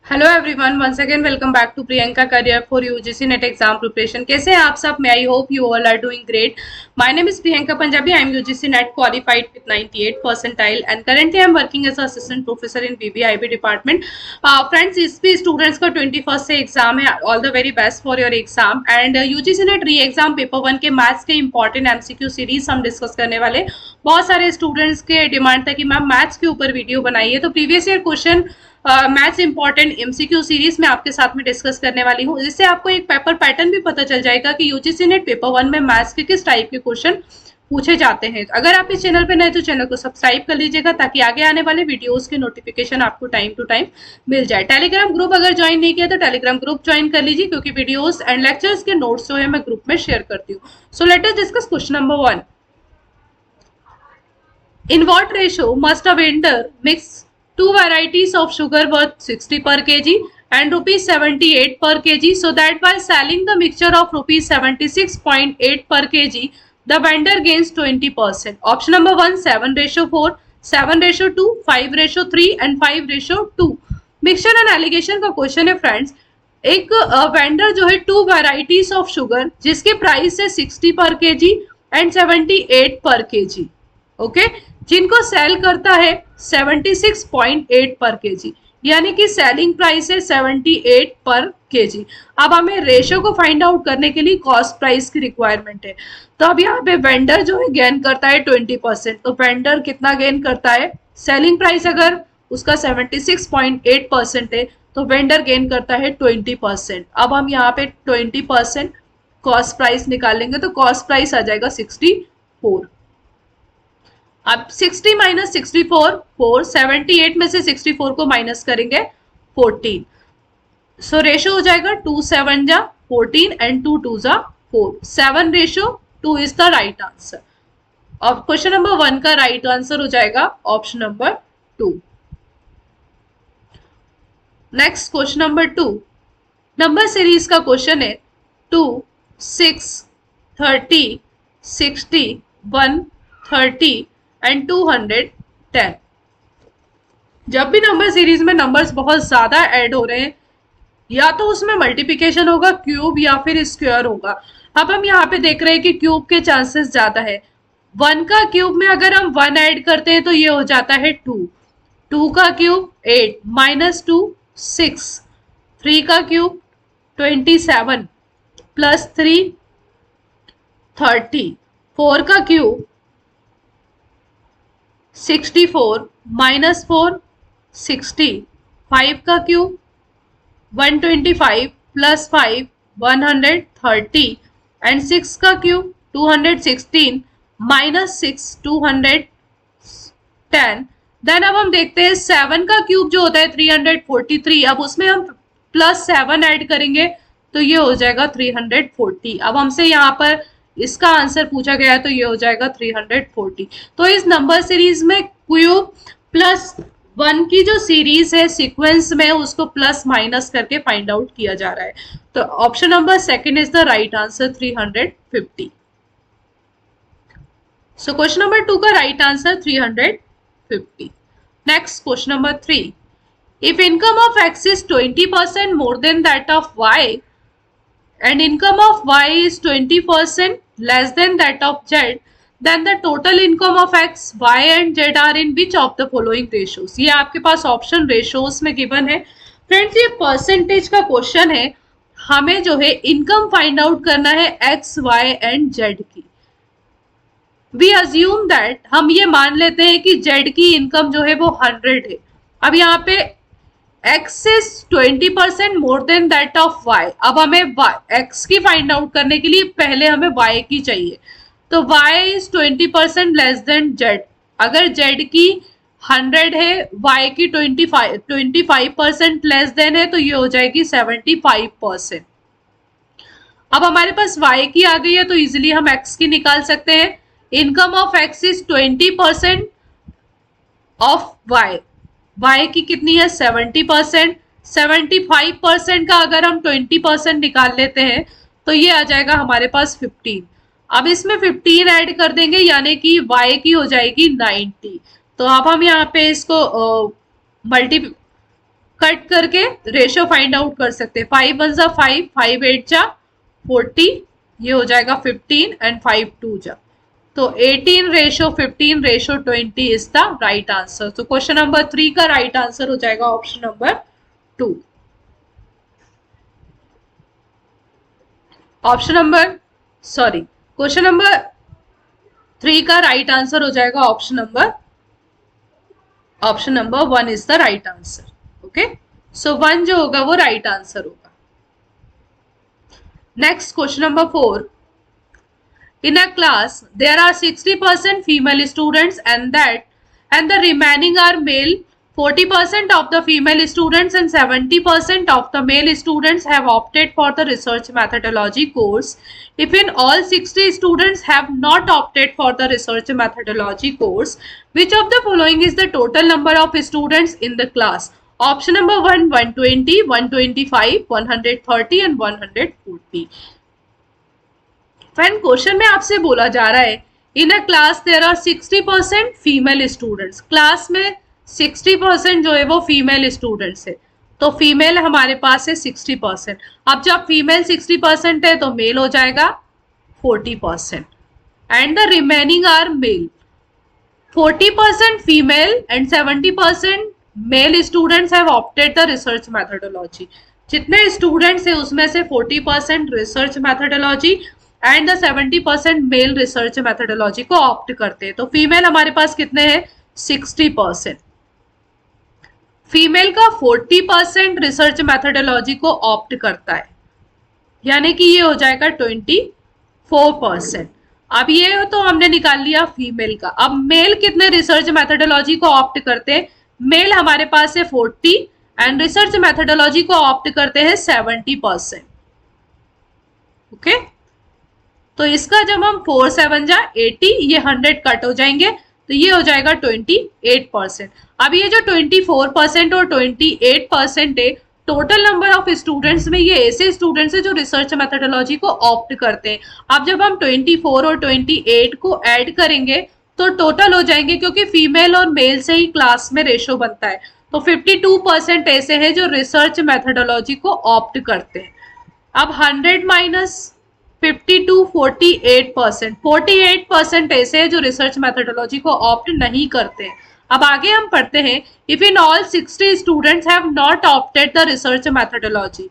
Hello everyone, once again welcome back to Priyanka career for UGC NET exam preparation. कैसे हैं आप सब? मैं I hope you all are doing great. My name is Priyanka Punjabi. I am UGC NET qualified with 98 percentile and currently I am working as assistant professor in BBIB department. Friends, इस भी students का 21st से exam है। All the very best for your exam. And UGC NET री exam paper 1 के maths के important MCQ series हम discuss करने वाले। बहुत सारे स्टूडेंट्स के डिमांड था कि मैम मैथ्स के ऊपर वीडियो बनाइए, तो previous year question maths important MCQ series में आपके साथ में डिस्कस करने वाली हूँ, जिससे आपको एक पेपर पैटर्न भी पता चल जाएगा कि यूजीसी नेट पेपर 1 में मैथ्स के किस टाइप के क्वेश्चन पूछे जाते हैं। अगर आप इस चैनल पे नए तो चैनल को सब्सक्राइब कर लीजिएगा ताकि आगे आने वाले वीडियोस के नोटिफिकेशन आपको टाइम टू टाइम मिल जाए। टेलीग्राम ग्रुप अगर ज्वाइन नहीं किया तो टेलीग्राम ग्रुप ज्वाइन कर लीजिए, क्योंकि वीडियोस एंड लेक्चर्स के नोट्स जो है मैं ग्रुप में शेयर करती हूँ। So let us discuss question number 1। In what ratio must a vendor mix two varieties of sugar worth 60 per kg and rupees 78 per kg, so that while selling the mixture of rupees 76.8 per kg, the vendor gains 20%? Option number 1 7:4, 7:2, 5:3 and 5:2। Mixture and allegation का question है friends. एक vendor जो है to varieties of sugar जिसके price है 60 पर KG and 78 पर KG, okay, जिनको सेल करता है 76.8 पर केजी, यानी कि सेलिंग प्राइस है 78 पर केजी। अब हमें रेशियो को फाइंड आउट करने के लिए कॉस्ट प्राइस की रिक्वायरमेंट है। तो अब यहाँ पे वेंडर जो है गेन करता है 20%। तो वेंडर कितना गेन करता है? सेलिंग प्राइस अगर उसका 76.8% है तो वेंडर गेन करता है 20%। अब हम यहाँ पे 20% कॉस्ट प्राइस निकालेंगे तो कॉस्ट प्राइस आ जाएगा 64। अब 60 माइनस 64 4, 78 में से 64 को माइनस करेंगे 14। सो रेशियो हो जाएगा 2 7 जा 14 एंड 2 2 जा 4। 7:2 इज द राइट आंसर। और क्वेश्चन नंबर 1 का राइट आंसर हो जाएगा option number 2। Next question number 2, number series का क्वेश्चन है 2 6 30 60 130 एंड 210। जब भी नंबर सीरीज में नंबर्स बहुत ज्यादा ऐड हो रहे हैं, या तो उसमें मल्टीप्लिकेशन होगा, क्यूब या फिर स्क्वायर होगा। अब हम यहाँ पे देख रहे हैं कि क्यूब के चांसेस ज्यादा है। 1 का क्यूब में अगर हम 1 ऐड करते हैं तो ये हो जाता है 2। 2 का क्यूब 8 माइनस 2 6। 3 का क्यूब 27 प्लस 3 30। 4 का क्यूब 64 माइनस 4 60। 5 का क्यूब 125 प्लस 5 130 एंड 6 का क्यूब 216 माइनस 6 210। देन अब हम देखते हैं 7 का क्यूब जो होता है 343। अब उसमें हम प्लस 7 ऐड करेंगे तो ये हो जाएगा 340। अब हमसे यहाँ पर इसका आंसर पूछा गया है तो ये हो जाएगा 340। तो इस नंबर सीरीज में क्यूब प्लस 1 की जो सीरीज है सीक्वेंस में, उसको प्लस माइनस करके फाइंड आउट किया जा रहा है। तो option number 2 is the right answer 350। So question number 2 का right answer 350। Next question number 3, if income of x is 20% more than that of y and income of y is 20% less than that of z, then the total income of x, y and z are in which of the following ratios? ये आपके पास option ratios में given है। Friends, ये percentage का question है। हमें जो है इनकम फाइंड आउट करना है x, y एंड z की। वी अज्यूम दैट, हम ये मान लेते हैं कि z की इनकम जो है वो 100 है। अब यहाँ पे x is 20% more than that of y। अब हमें x की फाइंड आउट करने के लिए पहले हमें y की चाहिए। तो y is 20% less than z। अगर z की 100 है, y की 25% लेस देन है, तो ये हो जाएगी 75%। अब हमारे पास y की आ गई है तो इजिली हम x की निकाल सकते हैं। Income of x is 20% of y। y की कितनी है? 70%। 75% का अगर हम 20% निकाल लेते हैं तो ये आ जाएगा हमारे पास 15। अब इसमें 15 ऐड कर देंगे, यानी कि y की हो जाएगी 90। तो अब हम यहाँ पे इसको कट करके रेशो फाइंड आउट कर सकते हैं। 5 1 जा 5, 5 8 जा 40, ये हो जाएगा 15 एंड 5 2 जा, तो 18:15:20 इज द राइट आंसर। तो क्वेश्चन नंबर 3 का राइट आंसर हो जाएगा ऑप्शन नंबर 2। क्वेश्चन नंबर 3 का राइट आंसर हो जाएगा option number 1 is the right answer. Okay, so 1 जो होगा वो राइट आंसर होगा। Next question number 4, in a class there are 60% female students and the remaining are male. 40% of the female students and 70% of the male students have opted for the research methodology course. If in all 60 students have not opted for the research methodology course, which of the following is the total number of students in the class? Option number 1 120, 125, 130 and 140। Friend, question में आपसे बोला जा रहा है in a class there are 60% female students. Class में 60% जो है वो फीमेल स्टूडेंट्स है, तो फीमेल हमारे पास है 60%। अब जब फीमेल 60% है तो मेल हो जाएगा 40% and the remaining are male. 40% female and 70% male students have opted the research methodology. जितने स्टूडेंट्स है उसमें से 40% research methodology and the 70% male research methodology को ऑप्ट करते हैं। तो फीमेल हमारे पास कितने हैं? 60%। फीमेल का 40% रिसर्च मैथडोलॉजी को ऑप्ट करता है, यानी कि ये हो जाएगा 24%। अब ये तो हमने निकाल लिया फीमेल का। अब मेल कितने रिसर्च मैथडोलॉजी को ऑप्ट करते हैं? मेल हमारे पास है 40 एंड रिसर्च मैथडोलॉजी को ऑप्ट करते हैं 70%। ओके, तो इसका जब हम 4 7 जा 80, ये 100 कट हो जाएंगे तो ये हो जाएगा 28%। अब ये जो 24% और 28% है, टोटल नंबर ऑफ स्टूडेंट्स में ये ऐसे स्टूडेंट्स है जो रिसर्च मेथोडोलॉजी को ऑप्ट करते हैं। अब जब हम 24 और 28 को ऐड करेंगे तो टोटल हो जाएंगे, क्योंकि फीमेल और मेल से ही क्लास में रेशो बनता है। तो 52% ऐसे हैं जो रिसर्च मेथोडोलॉजी को ऑप्ट करते हैं। अब 100 माइनस 52 48%, 48% ऐसे हैं जो रिसर्च मेथोडोलॉजी को ऑप्ट नहीं करते हैं। अब आगे हम पढ़ते हैं, if in all 60 students have not opted the research methodology.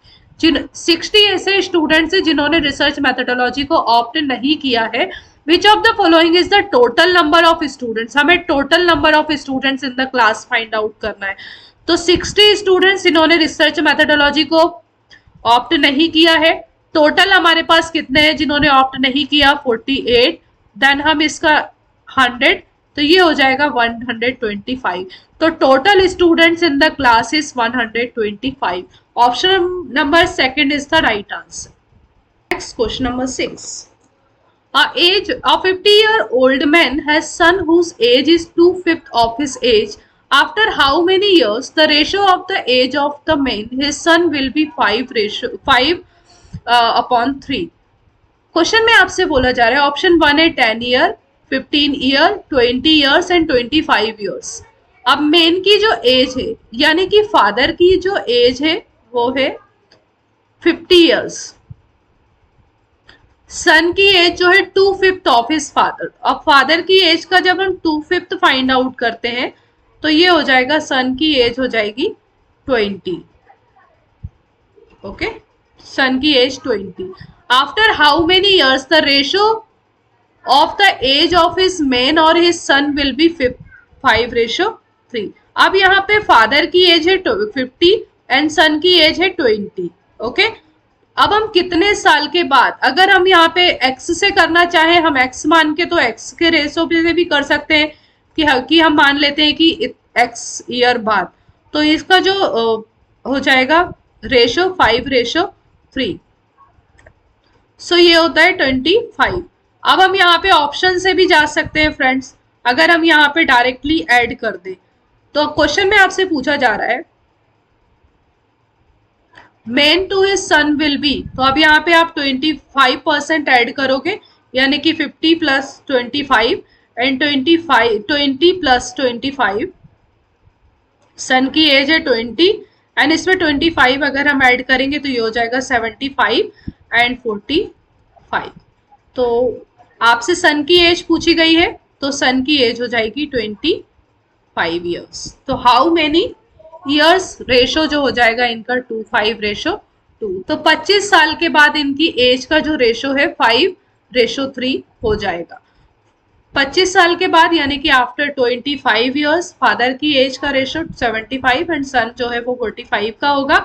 60 ऐसे स्टूडेंट्स हैं जिन्होंने रिसर्च मेथोडोलॉजी को ऑप्ट नहीं किया है। Which of the following is the total number of students? हमें total number of students in the class find out करना है। तो 60 स्टूडेंट्स इन्होंने रिसर्च मेथोडोलॉजी को ऑप्ट नहीं किया है। टोटल हमारे पास कितने हैं जिन्होंने ऑप्ट नहीं किया? 48। देन हम इसका 100, तो ये हो जाएगा 125। तो total students in the class is 125। Option number 2 is the right answer. Next question number 6, a 50-year-old man has son whose age is 2/5 of his age. After how many years the ratio of the age of the man his son will be 5/3? Question में आपसे बोला जा रहा है, option 1 है 10 year, 15 year, 20 years and 25 years. अब main की जो एज है, यानी कि फादर की जो एज है वो है 50 ईयर्स। सन की एज जो है 2/5 ऑफ हिज फादर। अब फादर की एज का जब हम 2/5 फाइंड आउट करते हैं तो ये हो जाएगा, सन की एज हो जाएगी 20। ओके, सन की age 20। After how many years the ratio of the age of his man और हिज सन विल बी 5/3। अब यहाँ पे फादर की एज है 50 एंड सन की एज है 20। ओके, अब हम कितने साल के बाद, अगर हम यहाँ पे x से करना चाहें, हम x मान के तो x के रेशो से भी कर सकते हैं कि हम मान लेते हैं कि x ईयर बाद, तो इसका जो हो जाएगा रेशो 5/3। सो ये होता है 25। अब हम यहाँ पे ऑप्शन से भी जा सकते हैं फ्रेंड्स, अगर हम यहाँ पे डायरेक्टली ऐड कर दें। तो क्वेश्चन में आपसे पूछा जा रहा है man to his son will be, तो अब यहाँ पे आप 25% ऐड करोगे, यानी कि 50 + 25 एंड 20 + 25। सन की एज है 20 एंड इसमें 25 अगर हम ऐड करेंगे तो ये हो जाएगा 75 एंड 45। तो आपसे सन की एज पूछी गई है, तो सन की एज हो जाएगी 25 ईयर्स। तो हाउ मेनी ईयर्स, रेशो जो हो जाएगा इनका 25:2। तो 25 साल के बाद इनकी एज का जो रेशो है 5:3 हो जाएगा। 25 साल के बाद यानी कि आफ्टर 25 ईयर्स फादर की एज का रेशो 75 एंड सन जो है वो 45 का होगा।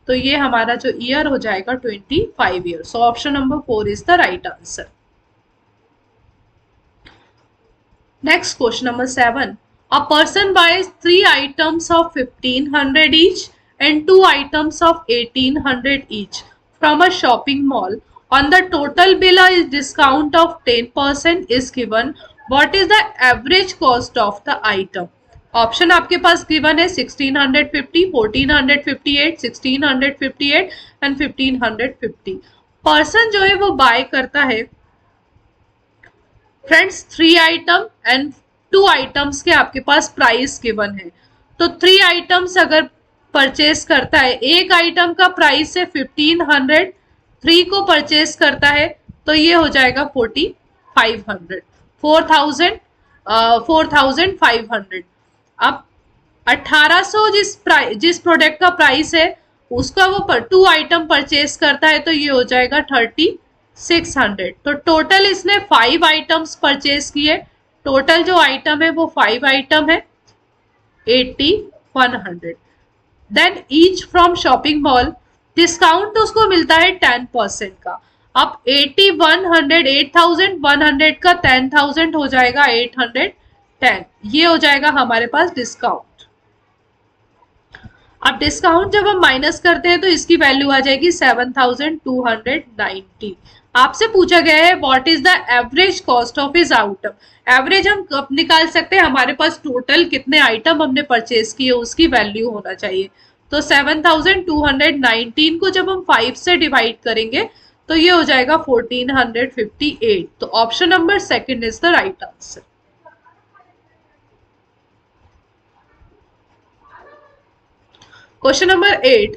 तो ये हमारा जो ईयर हो जाएगा 25 year. So option number 4 is the right answer. Next question number 7। A person buys 3 items of 1500 each and 2 items of 1800 each from a shopping mall. On the total bill, a discount of 10% is given. What is the average cost of the item? Option आपके पास given है 1650, 1458, 1658 and 1550। Person जो है वो bye करता है friends 3 item and 2 items के आपके पास price given है। तो 3 आइटम्स अगर परचेस करता है, एक आइटम का प्राइस है 1500, 3 को परचेस करता है तो ये हो जाएगा 4500, 4500। अब 1800 जिस प्रोडक्ट का प्राइस है उसका वो 2 आइटम परचेस करता है तो ये हो जाएगा 3600। तो टोटल इसने 5 आइटम्स परचेस किए, टोटल जो आइटम है वो 5 आइटम है 8100। Then each from shopping mall, discount उसको मिलता है 10% का। अब 8100 का 10,000 हो जाएगा 810, ये हो जाएगा हमारे पास डिस्काउंट। अब डिस्काउंट जब हम माइनस करते हैं तो इसकी वैल्यू आ जाएगी 7290। आपसे पूछा गया है what is the average cost of his item. Average हम कब निकाल सकते हैं, हमारे पास टोटल कितने आइटम हमने परचेज किए उसकी वैल्यू होना चाहिए। तो 7219 को जब हम 5 से डिवाइड करेंगे तो ये हो जाएगा 1458। तो option number 2 is the right answer. Question number 8.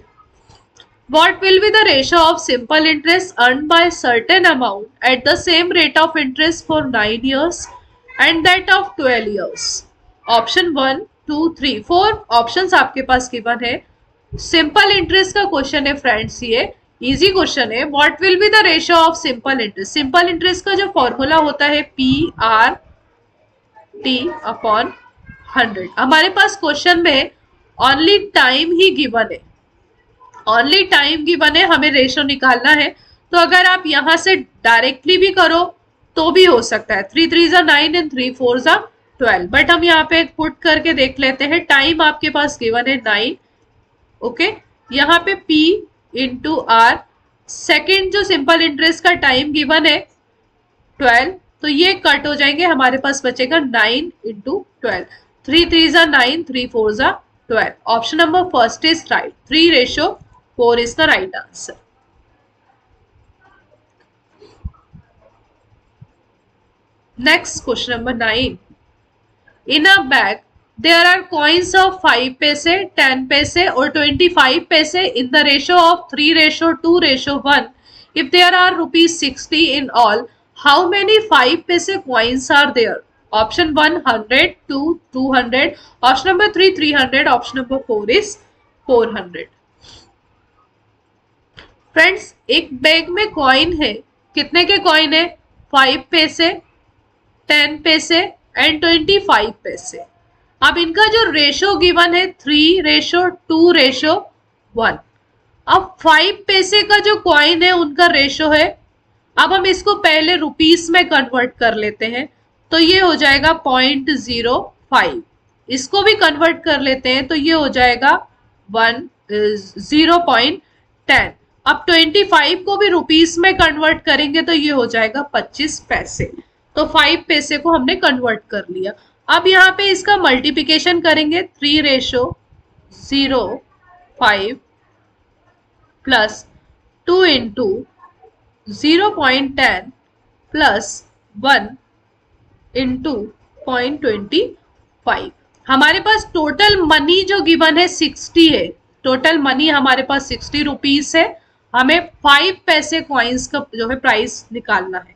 What will be the ratio of simple interest earned by certain amount at the same rate of interest for 9 years and that of 12 years? Option 1, 2, 3, 4 options आपके पास given है। Simple interest का question है friends, ये easy question है। What will be the ratio of simple interest. Simple interest का जो formula होता है PRT/100। हमारे पास क्वेश्चन में ओनली टाइम ही गिवन है, ओनली टाइम गिवन है, हमें रेशो निकालना है। तो अगर आप यहां से डायरेक्टली भी करो तो भी हो सकता है। 3 3 9 एंड 3 4 12, बट हम यहाँ पे पुट करके देख लेते हैं। टाइम आपके पास गिवन है 9, ओके। यहाँ पे P इंटू आर, सेकेंड जो सिंपल इंटरेस्ट का टाइम गिवन है 12, तो ये कट हो जाएंगे, हमारे पास बचेगा 9 into 12। 3 3 9, 3 4 12। Option number first is right, 3:4 is the right answer. Next question number 9. In a bag, there are coins of 5 paise, 10 paise or 25 paise in the ratio of 3:2:1. If there are ₹60 in all, how many 5 paise coins are there? Option 1 100, 2 200, option number 3 300, option number 4 is 400. Friends एक bag में coin है, कितने के coin है 5 पैसे, 10 पैसे and 25 पैसे। अब इनका जो रेशो गिवन है 3:2:1। अब 5 पैसे का जो कॉइन है उनका रेशो है, अब हम इसको पहले रुपीस में कन्वर्ट कर लेते हैं तो ये हो जाएगा 0.05। इसको भी कन्वर्ट कर लेते हैं तो ये हो जाएगा 0.10। अब 25 को भी रुपीस में कन्वर्ट करेंगे तो ये हो जाएगा 25 पैसे। तो 5 पैसे को हमने कन्वर्ट कर लिया। अब यहाँ पे इसका मल्टीप्लिकेशन करेंगे 3:05 प्लस 2 इंटू 0.10 प्लस 1 इंटू 0.25। हमारे पास टोटल मनी जो गिवन है 60 है, टोटल मनी हमारे पास 60 रुपीज है, हमें 5 पैसे कॉइन्स का जो है प्राइस निकालना है।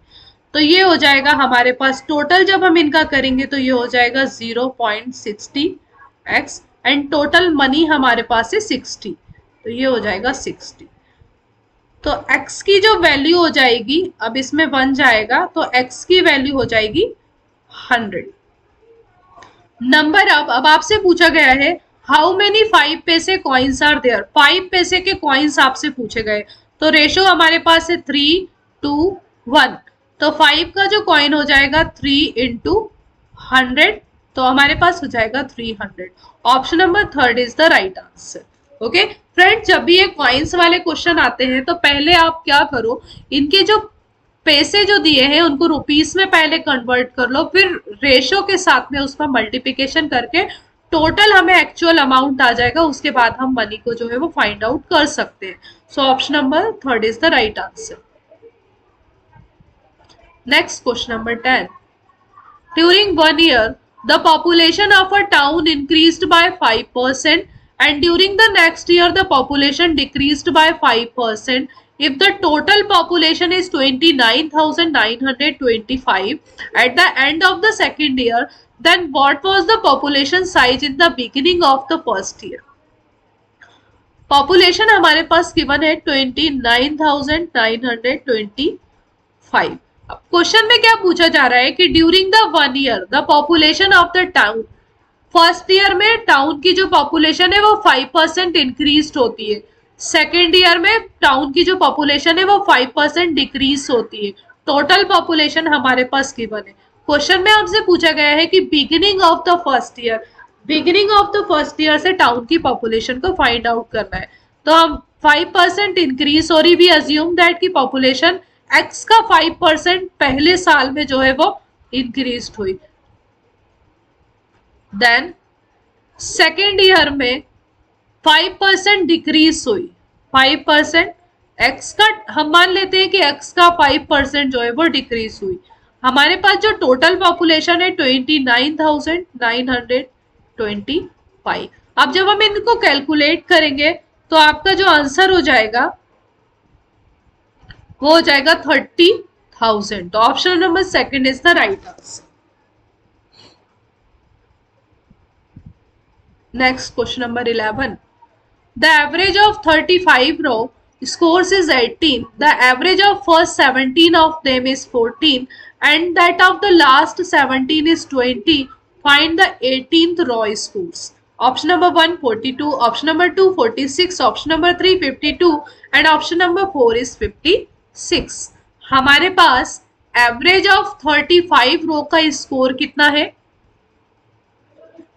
तो ये हो जाएगा हमारे पास टोटल, जब हम इनका करेंगे तो ये हो जाएगा 0.60x एंड टोटल मनी हमारे पास है 60, तो ये हो जाएगा 60। तो x की जो वैल्यू हो जाएगी, अब इसमें 1 जाएगा तो x की वैल्यू हो जाएगी 100। नंबर अब आपसे पूछा गया है हाउ मेनी 5 पैसे कॉइन्स आर देयर। 5 पैसे के कॉइन्स आपसे पूछे गए, तो रेशो हमारे पास है 3:1, तो 5 का जो कॉइन हो जाएगा 3 into 100, तो हमारे पास हो जाएगा 300। Option number 3 is the right answer. Okay friends, जब भी ये कॉइन्स वाले क्वेश्चन आते हैं तो पहले आप क्या करो, इनके जो पैसे जो दिए हैं उनको रुपीस में पहले कन्वर्ट कर लो, फिर रेशो के साथ में उसका मल्टीप्लिकेशन करके टोटल हमें एक्चुअल अमाउंट आ जाएगा, उसके बाद हम मनी को जो है वो फाइंड आउट कर सकते हैं। सो option number 3 is the right answer. Next question number 10, during 1 year the population of a town increased by 5% and during the next year the population decreased by 5%. If the total population is 29,925 at the end of the second year, then what was the population size in the beginning of the first year? Population हमारे पास given है 29,925। अब question में क्या पूछा जा रहा है कि during the 1 year the population of the town, first year में टाउन की जो पॉपुलेशन है वो 5% इंक्रीज होती है, सेकेंड ईयर में टाउन की जो पॉपुलेशन है वो 5% डिक्रीज होती है। टोटल पॉपुलेशन हमारे पास गिवन है। क्वेश्चन में आपसे पूछा गया है कि beginning of the first year, beginning of the first year से टाउन की पॉपुलेशन को फाइंड आउट करना है। तो हम 5% इंक्रीज हो रही, भी अज्यूम दैट की पॉपुलेशन एक्स का 5% पहले साल में जो है वो इंक्रीज हुई, देन सेकेंड ईयर में 5% डिक्रीज हुई, 5% एक्स का, हम मान लेते हैं कि एक्स का 5% जो है वो डिक्रीज हुई। हमारे पास जो टोटल पॉपुलेशन है 29,925। अब जब हम इनको कैलकुलेट करेंगे तो आपका जो आंसर हो जाएगा वो हो जाएगा 30,000। तो option number 2 is the right answer. Next question number 11, the average of 35 row scores is 18, the average of first 17 of them is 14 and that of the last 17 is 20, find the 18th row scores. Option number 1 42, option number 2 46, option number 3 52 and option number 4 is 56। हमारे पास average of 35 रो का score कितना है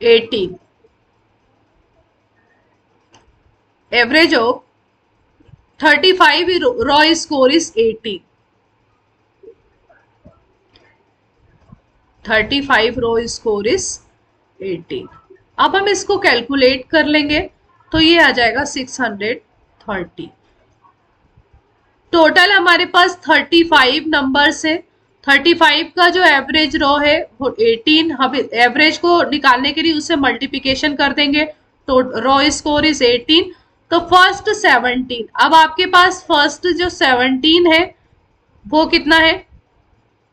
18, average of 35 row score is 18, 35 row score is 18। अब हम इसको calculate कर लेंगे तो ये आ जाएगा 630। टोटल हमारे पास 35 नंबर्स है, 35 का जो एवरेज रो है वो 18, हम एवरेज को निकालने के लिए उससे मल्टीप्लिकेशन कर देंगे, तो रो स्कोर इज 18। तो फर्स्ट 17, अब आपके पास फर्स्ट जो 17 है वो कितना है,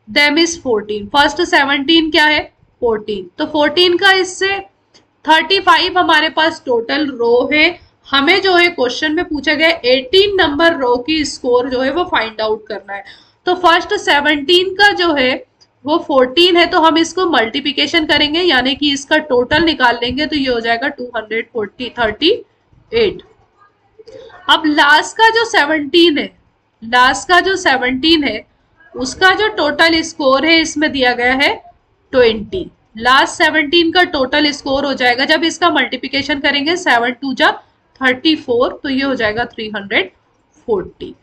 देम इज 14, फर्स्ट 17 क्या है 14, तो 14 का इससे 35 हमारे पास टोटल रो है। हमें जो है क्वेश्चन में पूछा गया 18 नंबर रो की स्कोर जो है वो फाइंड आउट करना है। तो फर्स्ट 17 का जो है वो 14 है, तो हम इसको मल्टीप्लिकेशन करेंगे यानी कि इसका टोटल निकाल लेंगे, तो ये हो जाएगा 238। अब लास्ट का जो 17 है, लास्ट का जो 17 है उसका जो टोटल स्कोर है इसमें दिया गया है 20, लास्ट 17 का टोटल स्कोर हो जाएगा, जब इसका मल्टीप्लिकेशन करेंगे 7 2 जा 34, तो ये हो जाएगा 340।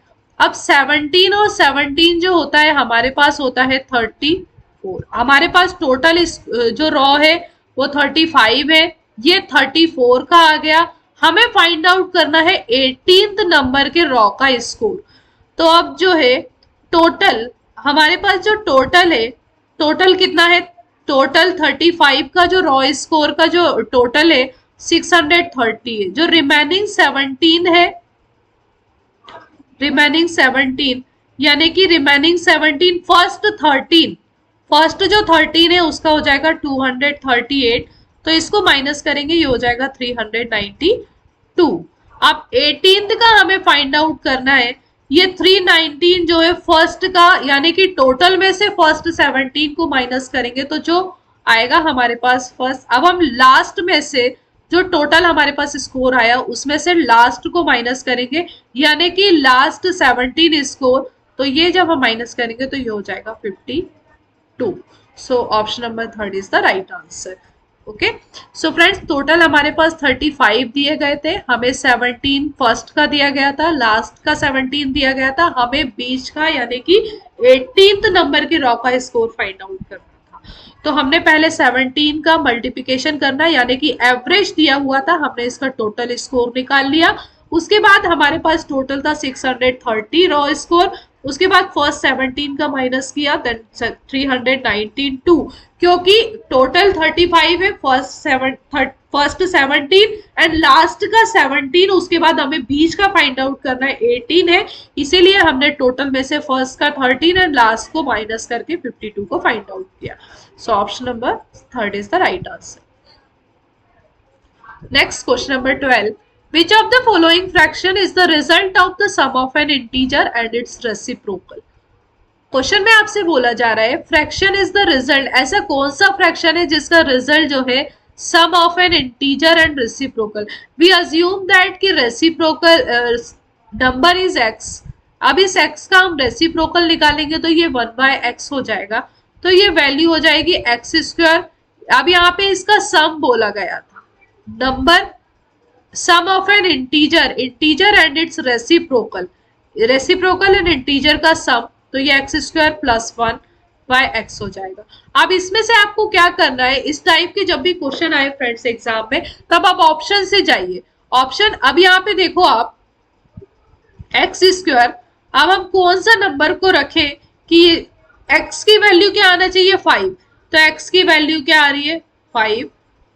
अब 17 और 17 जो होता है हमारे पास होता है 34, हमारे पास टोटल जो रॉ है वो 35 है, ये 34 का आ गया। हमें फाइंड आउट करना है 18th नंबर के रॉ का स्कोर। तो अब जो है टोटल हमारे पास जो टोटल है, टोटल कितना है, टोटल 35 का जो रॉ स्कोर का जो टोटल है 630 है। जो रिमेनिंग 17 है, रिमेनिंग 17 यानी कि रिमेनिंग 17 फर्स्ट जो 13 है उसका हो जाएगा 238, तो इसको माइनस करेंगे, ये हो जाएगा 392। अब 18th का हमें फाइंड आउट करना है। ये 319 जो है फर्स्ट का, यानी कि टोटल में से फर्स्ट 17 को माइनस करेंगे तो जो आएगा हमारे पास फर्स्ट। अब हम लास्ट में से जो टोटल हमारे पास स्कोर आया उसमें से लास्ट को माइनस करेंगे, यानी कि लास्ट 17 स्कोर, तो ये जब हम माइनस करेंगे तो ये हो जाएगा 52। सो option number third is the right answer. Okay, so friends total हमारे पास 35 दिए गए थे, हमें 17 फर्स्ट का दिया गया था, लास्ट का 17 दिया गया था, हमें बीच का यानी कि 18th नंबर के रॉ का स्कोर फाइंड आउट करना था। तो हमने पहले 17 का मल्टीप्लिकेशन करना, यानी कि एवरेज दिया हुआ था, हमने इसका टोटल स्कोर निकाल लिया। उसके बाद हमारे पास टोटल था 630 रॉ स्कोर, उसके बाद फर्स्ट 17 का माइनस किया, देन 392, क्योंकि टोटल 35 है, फर्स्ट 17 एंड लास्ट का 17, उसके बाद हमें बीच का फाइंड आउट करना है 18 है, इसीलिए हमने टोटल में से फर्स्ट का 13 एंड लास्ट को माइनस करके 52 को फाइंड आउट किया। सो option number third is the right answer. Next question number 12, which of the following fraction is the result of the sum of an integer and its reciprocal? Question में आपसे बोला जा रहा है fraction is the result, ऐसा कौन सा fraction है जिसका रिजल्ट जो है sum of N integer and reciprocal. We assume that कि रेसिप्रोकल नंबर इज एक्स। अब इस एक्स का हम रेसिप्रोकल निकालेंगे तो ये 1/x हो जाएगा, तो ये वैल्यू हो जाएगी एक्स स्क्वायर। अब यहाँ पे इसका सम बोला गया था, number sum of N integer and its reciprocal and integer का सम, तो ये एक्स स्क्वायर प्लस 1/x हो जाएगा। अब इसमें से आपको क्या करना है, इस टाइप के जब भी क्वेश्चन आए फ्रेंड्स एग्जाम में, तब आप ऑप्शन से जाइए। ऑप्शन अब यहाँ पे देखो आप एक्स स्क्वायर, अब हम कौन सा नंबर को रखें कि x की वैल्यू क्या आना चाहिए 5, तो x की वैल्यू क्या आ रही है 5,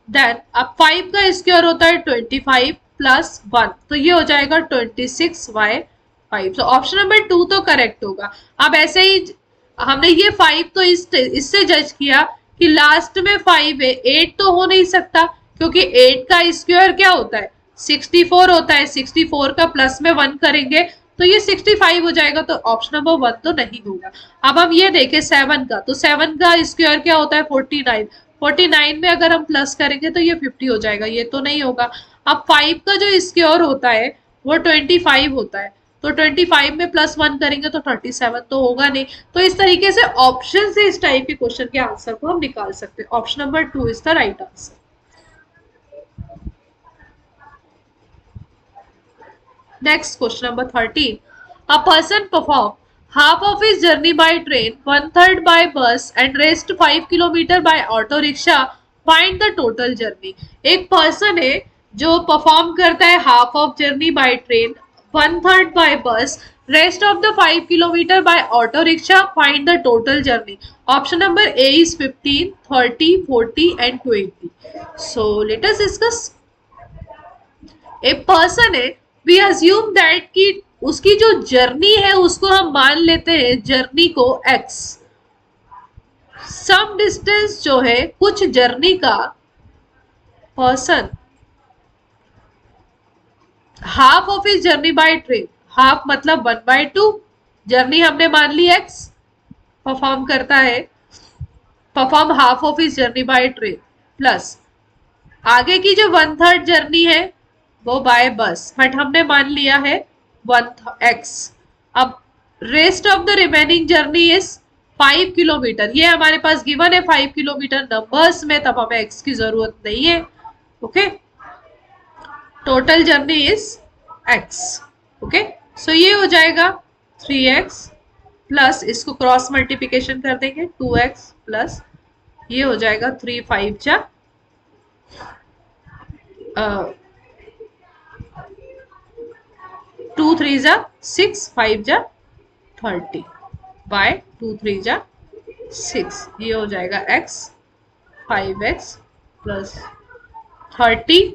देन अब 5 का स्क्वायर होता है 25 प्लस 1, तो ये हो जाएगा 26/5। तो ऑप्शन नंबर 2 तो करेक्ट होगा। अब ऐसे ही हमने ये 5 तो इससे जज किया कि लास्ट में 5 है, 8 तो हो नहीं सकता क्योंकि 8 का स्क्वायर क्या होता है 64 होता है, 64 का प्लस में 1 करेंगे तो ये 65 हो जाएगा, तो ऑप्शन नंबर 1 तो नहीं होगा। अब हम ये देखें 7 का, तो 7 का स्क्वायर क्या होता है 49, 49 में अगर हम प्लस करेंगे तो ये 50 हो जाएगा, ये तो नहीं होगा। अब 5 का जो स्क्वायर होता है वो 25 होता है, तो 25 में प्लस 1 करेंगे तो 37 तो होगा नहीं। तो इस तरीके से ऑप्शन से इस टाइप के क्वेश्चन के आंसर को हम निकाल सकते हैं। Option number 2 is the right answer. Next question number 13. A person performed half of his journey by train, 1/3 by bus and rest 5 kilometre by auto rickshaw. Find the total journey. एक person है जो perform करता है half of journey by train, 1/3 by bus, rest of the 5 kilometre by auto rickshaw. Find the total journey. Option number A is 15, 30, 40 and 20. So let us discuss. एक person है, we assume that कि उसकी जो journey है उसको हम मान लेते हैं जर्नी को x, सम डिस्टेंस जो है कुछ जर्नी का person half of is journey by train, half मतलब 1/2, जर्नी हमने मान ली x परफॉर्म करता है, perform half of is journey by train, plus आगे की जो 1/3 जर्नी है वो बाय बस, बट हमने मान लिया है 1x। अब rest of the remaining journey is 5 kilometre, ये हमारे पास गिवन है 5 किलोमीटर नंबर्स में, तब हमें x की जरूरत नहीं है। Okay, total journey is x। Okay, so ये हो जाएगा 3x प्लस इसको क्रॉस मल्टीप्लिकेशन कर देंगे 2x प्लस ये हो जाएगा 3 5 जा 2 3 जा 6, 5 जा 30 बाय 2 3 जा 6, ये हो जाएगा x, 5x प्लस 30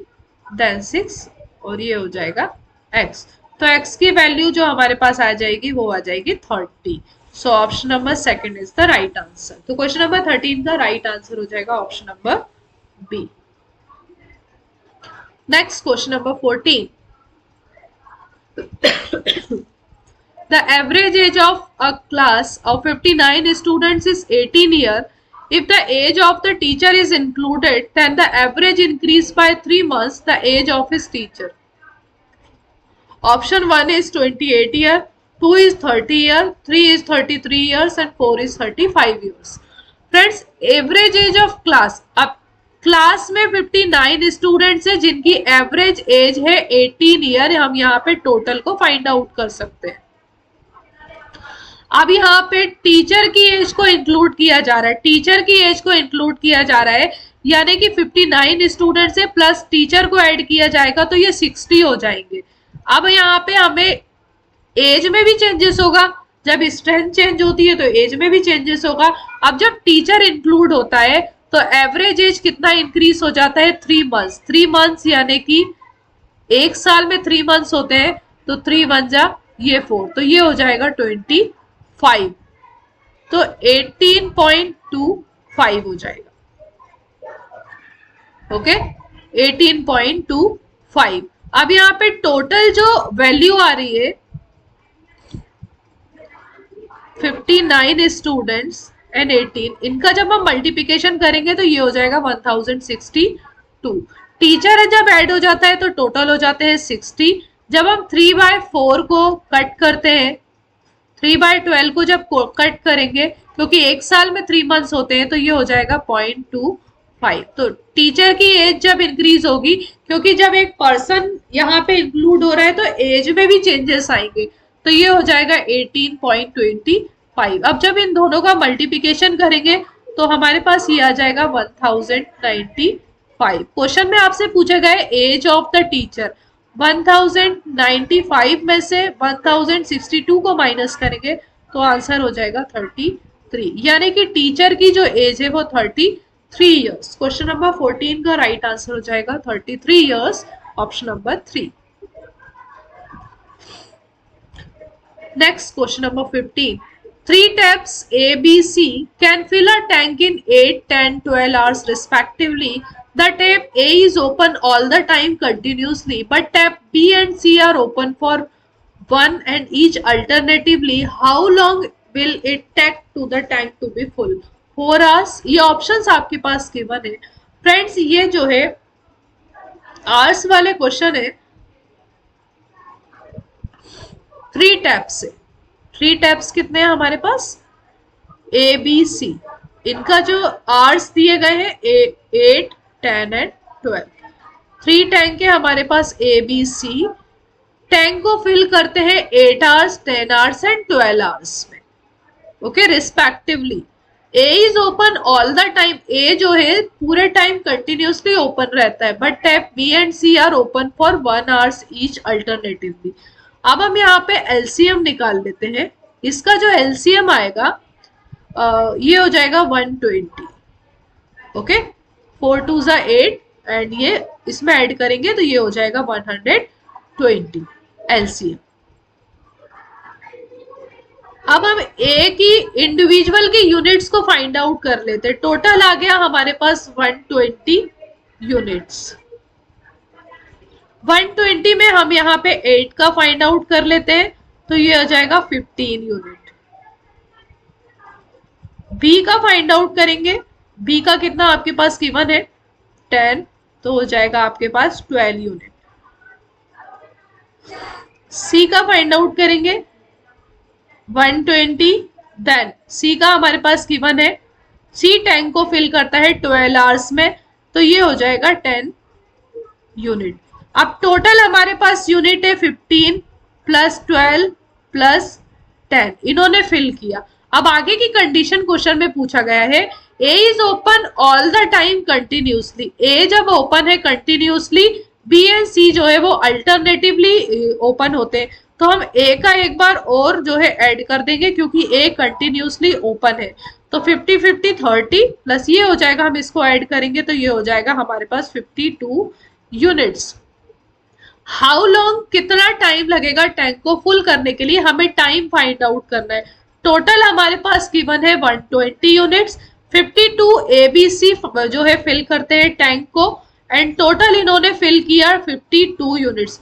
देन 6 और ये हो जाएगा x। तो x की वैल्यू जो हमारे पास आ जाएगी वो आ जाएगी 30। So option number second is the right answer. तो क्वेश्चन नंबर 13 का राइट आंसर हो जाएगा option number B. Next question number 14। The average age of a class of 59 students is 18 years. If the age of the teacher is included, then the average increase by 3 months the age of his teacher. Option 1 is 28 years, 2 is 30 years, 3 is 33 years and 4 is 35 years. Friends, average age of class. अब class में 59 students है जिनकी average age है 18 year. हम यहाँ पे total को find out कर सकते हैं। अब यहाँ पे टीचर की एज को इंक्लूड किया जा रहा है, टीचर की एज को इंक्लूड किया जा रहा है, यानी कि 59 स्टूडेंट्स है प्लस टीचर को ऐड किया जाएगा तो ये 60 हो जाएंगे। अब यहाँ पे हमें एज में भी चेंजेस होगा, जब स्ट्रेंथ चेंज होती है तो एज में भी चेंजेस होगा। अब जब टीचर इंक्लूड होता है तो एवरेज एज कितना इंक्रीज हो जाता है 3 मंथ्स। 3 मंथ्स यानी कि एक साल में 3 मंथ्स होते हैं, तो 3 1 जा ये 4, तो ये हो जाएगा 25, तो 18.25 हो जाएगा। ओके 18.25। अब यहाँ पे टोटल जो वैल्यू आ रही है 59 स्टूडेंट्स एंड 18, इनका जब हम मल्टीप्लिकेशन करेंगे तो ये हो जाएगा 1062। टीचर जब ऐड हो जाता है तो टोटल हो जाते हैं 60। जब हम 3/4 को कट करते हैं, 3/12 को जब कट करेंगे, क्योंकि एक साल में 3 मंथ्स होते हैं, तो ये हो जाएगा 0.25। तो टीचर की एज जब इंक्रीज होगी, क्योंकि जब एक पर्सन यहाँ पे इंक्लूड हो रहा है तो एज में भी चेंजेस आएंगे, तो ये हो जाएगा 18.25। अब जब इन दोनों का मल्टीप्लिकेशन करेंगे तो हमारे पास ये आ जाएगा 1095। क्वेश्चन में आपसे पूछा गया है एज ऑफ द टीचर। 1095 में से 1062 को माइनस करेंगे तो आंसर हो जाएगा 33, यानी कि टीचर की जो एज है वो 33 इयर्स। क्वेश्चन नंबर 14 का राइट आंसर हो जाएगा 33 years, option number 3। Next question number 15। 3 taps A, B, C can fill a tank in 8, 10, 12 hours respectively. The tap A is open all the time continuously, but tap B and C are open for one and each alternatively. How long will it take to the tank to be full? 4 hours। ये options आपके पास given है। Friends, ये जो है hours वाले question है 3 taps है। 3 taps कितने हैं हमारे पास? A, B, C। इनका जो आवर्स दिए गए हैं 8, 10 एंड 12। 3 टैंक है हमारे पास A, B, C। टैंक को फिल करते हैं 8 आवर्स, 10 आवर्स एंड 12 आवर्स में, okay, respectively. A is open all the time. A जो है पूरे टाइम कंटिन्यूसली ओपन रहता है, but tap B and C are open for 1 hours each alternatively. अब हम यहाँ पे एलसीएम निकाल लेते हैं। इसका जो एलसीएम आएगा ये हो जाएगा 120, ओके। 4 2 जा 8 एंड ये इसमें ऐड करेंगे तो ये हो जाएगा 120 एलसीएम। अब हम ए की इंडिविजुअल की यूनिट्स को फाइंड आउट कर लेते हैं। टोटल आ गया हमारे पास 120 यूनिट्स। 120 में हम यहाँ पे 8 का फाइंड आउट कर लेते हैं तो ये हो जाएगा 15 यूनिट। बी का फाइंड आउट करेंगे, बी का कितना आपके पास गिवन है 10, तो हो जाएगा आपके पास 12 यूनिट। सी का फाइंड आउट करेंगे 120, देन सी का हमारे पास गिवन है, सी टैंक को फिल करता है 12 आवर्स में, तो ये हो जाएगा 10 यूनिट। अब टोटल हमारे पास यूनिट है 15 प्लस 12 प्लस 10, इन्होंने फिल किया। अब आगे की कंडीशन क्वेश्चन में पूछा गया है A is open all the time continuously. A जब ओपन है कंटिन्यूसली, बी एंड सी जो है वो अल्टरनेटिवली ओपन होते हैं, तो हम ए का एक बार और जो है ऐड कर देंगे क्योंकि ए कंटिन्यूसली ओपन है। तो 50 50 30 प्लस ये हो जाएगा, हम इसको ऐड करेंगे तो ये हो जाएगा हमारे पास 52 यूनिट्स। हाउ लॉन्ग, कितना टाइम लगेगा टैंक को फुल करने के लिए, हमें टाइम फाइंड आउट करना है। टोटल हमारे पास गिवन है 120 यूनिट्स, 52 एबीसी जो है फिल करते हैं टैंक को, एंड टोटल इन्होंने फिल किया 52 यूनिट्स।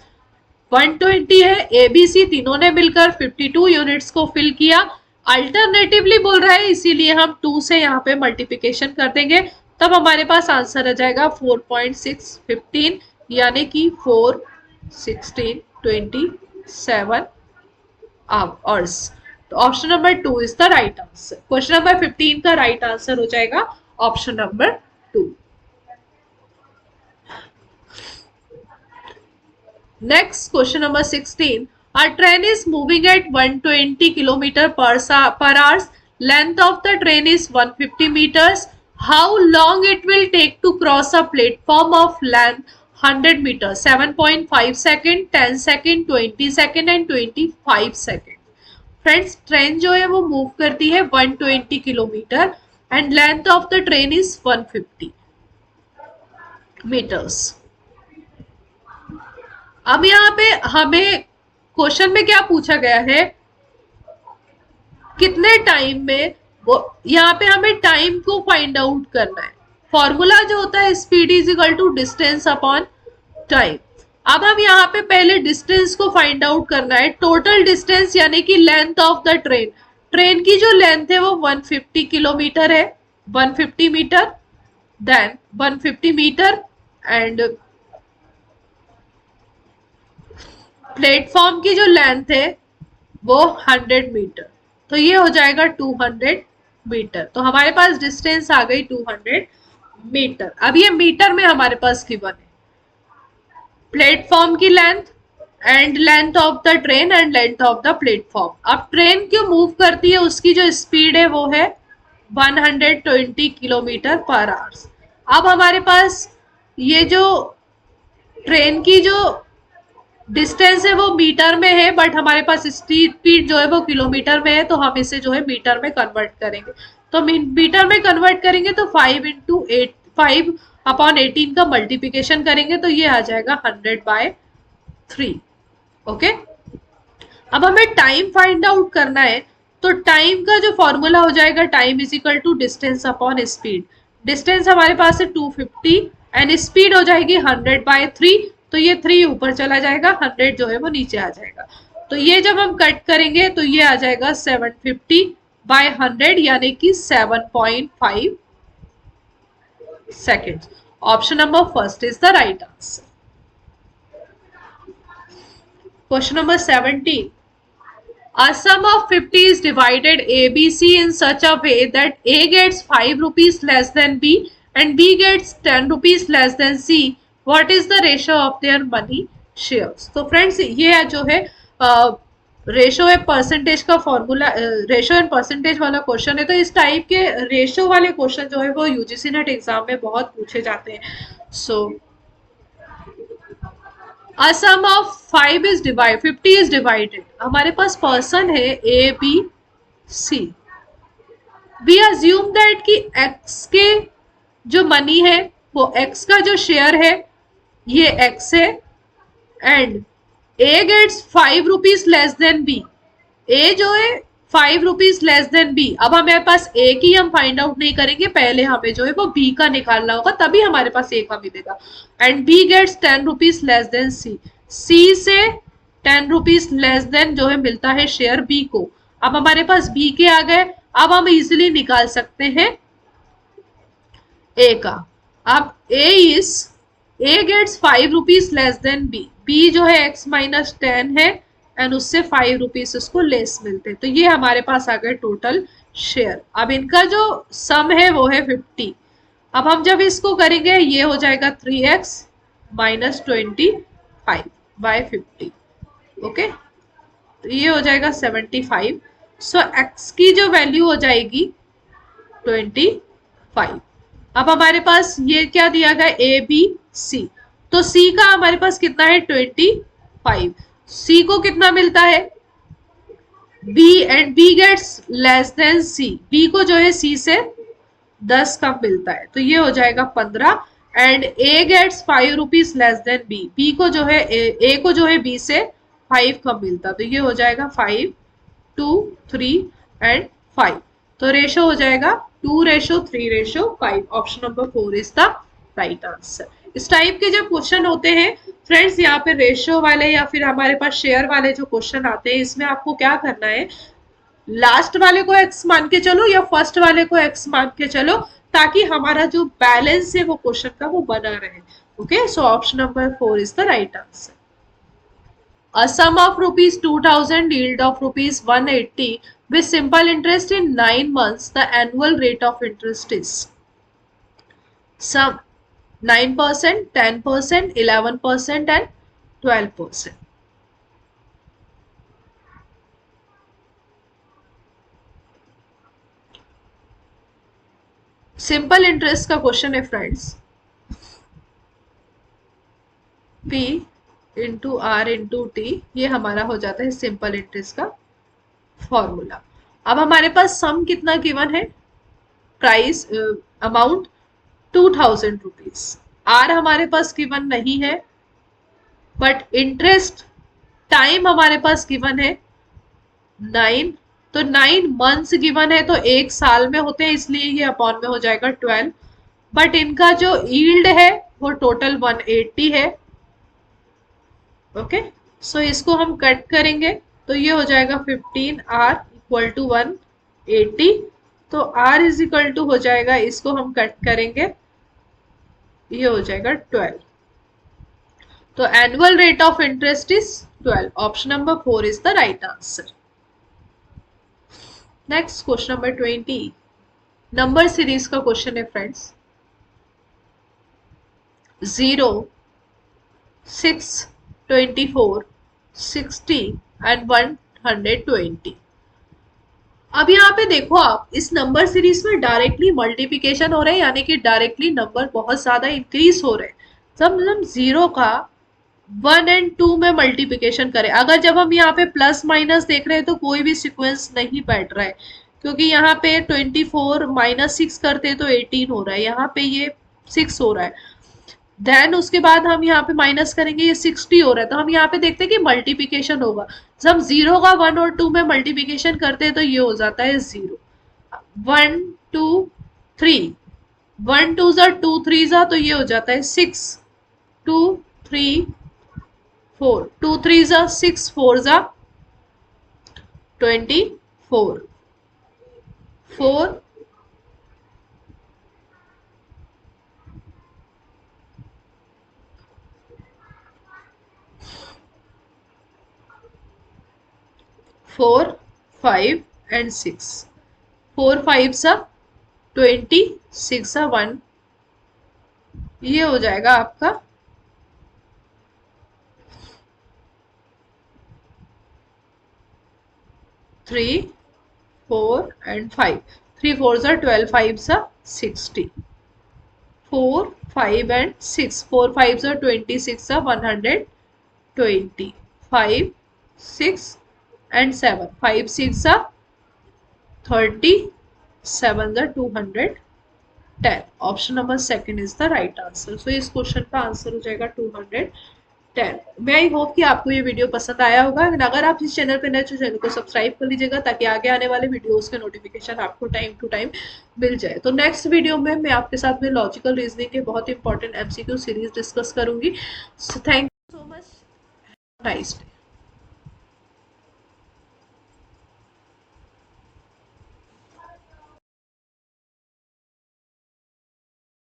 120 है, एबीसी तीनों ने मिलकर 52 यूनिट्स को फिल किया। अल्टरनेटिवली बोल रहा है, इसीलिए हम 2 से यहाँ पे मल्टीप्लिकेशन कर देंगे, तब हमारे पास आंसर आ जाएगा 4.615, यानी कि 4 16 27 आवर्स। तो option number 2 is the right answer. Question number 15 का राइट आंसर हो जाएगा option number 2। Next, question number 16. A train is moving at 120 km per hour. Length of the train is 150 meters. How long it will take to cross a platform of length 100 meters? 7.5 second, 10 second, 20 second and 25 second. Friends, train जो है वो move करती है 120 kilometre and length of the train is 150 metres. अब यहाँ पे हमें question में क्या पूछा गया है, कितने टाइम में, वो यहाँ पे हमें टाइम को फाइंड आउट करना है। फॉर्मूला जो होता है speed is equal to distance upon time. अब हम यहाँ पे पहले डिस्टेंस को फाइंड आउट करना है, टोटल डिस्टेंस यानी कि length of the train. Train की जो लेंथ है वो 150 किलोमीटर है, 150 metre, then 150 metre and platform की जो लेंथ है वो 100 मीटर, तो ये हो जाएगा 200 मीटर। तो हमारे पास डिस्टेंस आ गई 200 मीटर। अब ये मीटर में हमारे पास गिवन है प्लेटफॉर्म की length and length of the train and length of the platform. अब ट्रेन क्यों मूव करती है, उसकी जो स्पीड है वो है 120 किलोमीटर पर आवर। अब हमारे पास ये जो ट्रेन की जो डिस्टेंस है वो मीटर में है, बट हमारे पास स्पीड जो है वो किलोमीटर में है, तो हम इसे जो है मीटर में कन्वर्ट करेंगे। तो मीटर में कन्वर्ट करेंगे तो 5/18 का मल्टीप्लिकेशन करेंगे तो ये आ जाएगा 100/3। ओके, अब हमें टाइम फाइंड आउट करना है, तो टाइम का जो फॉर्मूला हो जाएगा time is equal to distance upon speed. Distance हमारे पास है 250 एंड स्पीड हो जाएगी 100/3, तो ये 3 ऊपर चला जाएगा, 100 जो है वो नीचे आ जाएगा। तो ये जब हम कट करेंगे तो ये आ जाएगा 750/100 यानी कि 7.5 seconds. Option number first is the right answer. Question number 17. A sum of 50 is divided ABC in such a way that A gets 5 rupees less than B and B gets 10 rupees less than C. What is the ratio of their money shares? तो friends ये जो है ratio है percentage का formula, ratio and percentage वाला question है। तो इस टाइप के रेशो वाले क्वेश्चन जो है वो यूजीसी नेट एग्जाम में बहुत पूछे जाते हैं। सो a sum of 5 is divided, 50 is divided, हमारे पास पर्सन है A B C। We assume that कि X के जो मनी है वो X का जो शेयर है ये X है and A gets 5 rupees less than B। A जो है 5 रुपीज लेस देन B। अब हमारे पास A की हम फाइंड आउट नहीं करेंगे, पहले हमें जो है वो B का निकालना होगा, तभी हमारे पास A का मिलेगा। And B gets 10 rupees less than C। C से 10 रुपीज लेस देन जो है मिलता है शेयर B को। अब हमारे पास B के आ गए, अब हम इजिली निकाल सकते हैं A का। अब A gets 5 rupees less than B। B जो है X माइनस 10 है एंड उससे 5 रुपीज उसको लेस मिलते हैं, तो ये हमारे पास आ गए टोटल शेयर। अब इनका जो सम है वो है 50। अब हम जब इसको करेंगे ये हो जाएगा 3x माइनस 25/50। ओके, तो ये हो जाएगा 75। सो x की जो वैल्यू हो जाएगी 25। अब हमारे पास ये क्या दिया गया A B C, तो C का हमारे पास कितना है 25। C को कितना मिलता है B and B gets less than C। B को जो है C से 10 कम मिलता है, तो ये हो जाएगा 15 and A gets 5 rupees less than B, B को जो है ए को जो है बी से 5 कम मिलता, तो ये हो जाएगा 5 2 3 एंड 5, तो रेशो हो जाएगा 2:3:5। Option number 4 is the right answer. इस टाइप के जब क्वेश्चन होते हैं फ्रेंड्स, यहाँ पे रेशो वाले या फिर हमारे पास शेयर वाले जो क्वेश्चन आते हैं, इसमें आपको क्या करना है, लास्ट वाले को x मान के चलो या फर्स्ट वाले को x मान के चलो, ताकि हमारा जो बैलेंस है वो क्वेश्चन का वो बना रहे। Okay, so option number 4 is the right answer. A sum of rupees 2000 yield of rupees 180 with simple interest in 9 months, the annual rate of interest is sum 9%, 10%, 11% and 12%. Simple interest का question है friends, P into R into T, ये हमारा हो जाता है simple interest का formula. अब हमारे पास सम कितना गिवन है, प्राइस अमाउंट 2000 रुपीज, आर हमारे पास गिवन नहीं है, बट इंटरेस्ट टाइम हमारे पास गिवन है 9, तो 9 मंथ्स गिवन है, तो एक साल में होते हैं, इसलिए ये अपॉन में हो जाएगा 12, बट इनका जो यील्ड है वो टोटल 180 है। ओके, सो इसको हम कट करेंगे तो ये हो जाएगा 15R इक्वल टू 180, तो R इज इक्वल टू हो जाएगा, इसको हम कट करेंगे, ये हो जाएगा 12, तो annual rate of interest is 12। Option number 4 is the right answer. Next question number 20, number series का क्वेश्चन है फ्रेंड्स, 0 6 24 60 एंड 120। अब यहाँ पे देखो आप, इस नंबर सीरीज में डायरेक्टली मल्टीप्लिकेशन हो रहे हैं, यानी कि डायरेक्टली नंबर बहुत ज्यादा इंक्रीज हो रहे हैं। जब हम 0 का 1 और 2 में मल्टीप्लिकेशन करें, अगर जब हम यहाँ पे प्लस माइनस देख रहे हैं तो कोई भी सीक्वेंस नहीं बैठ रहा है, क्योंकि यहाँ पे 24 माइनस 6 करते तो 18 हो रहा है, यहाँ पे ये 6 हो रहा है, देन उसके बाद हम यहाँ पे माइनस करेंगे, ये 60 हो रहा है, तो हम यहाँ पे देखते हैं कि मल्टीप्लिकेशन होगा। जब हम 0 का 1 और 2 में मल्टीप्लिकेशन करते हैं तो ये हो जाता है 0 1 2 3, 1 2 जा 2 3 जा, तो ये हो जाता है 6 2 3 4, 2 3 जा 6 4 जा 24 4 4 5 and 6, 4 5 सा 20, 6 सा 1, ये हो जाएगा आपका 3 4 and 5, 3 4 सा 12, 5 सा 60, 4 5 and 6, 4 5 सा 20, 6 सा 120, 5 6 and 7, 5 6 are 30, 7 are 210। Option number 2 is the right answer. So इस क्वेश्चन का आंसर हो जाएगा 210। मैं आई होप कि आपको ये वीडियो पसंद आया होगा। अगर आप इस चैनल पर नए तो चैनल को सब्सक्राइब कर लीजिएगा, ताकि आगे आने वाले वीडियोस के नोटिफिकेशन आपको टाइम टू टाइम मिल जाए। तो नेक्स्ट वीडियो में मैं आपके साथ में लॉजिकल रीजनिंग के बहुत इंपॉर्टेंट MCQ सीरीज डिस्कस करूंगी। So thank you so much, nice day.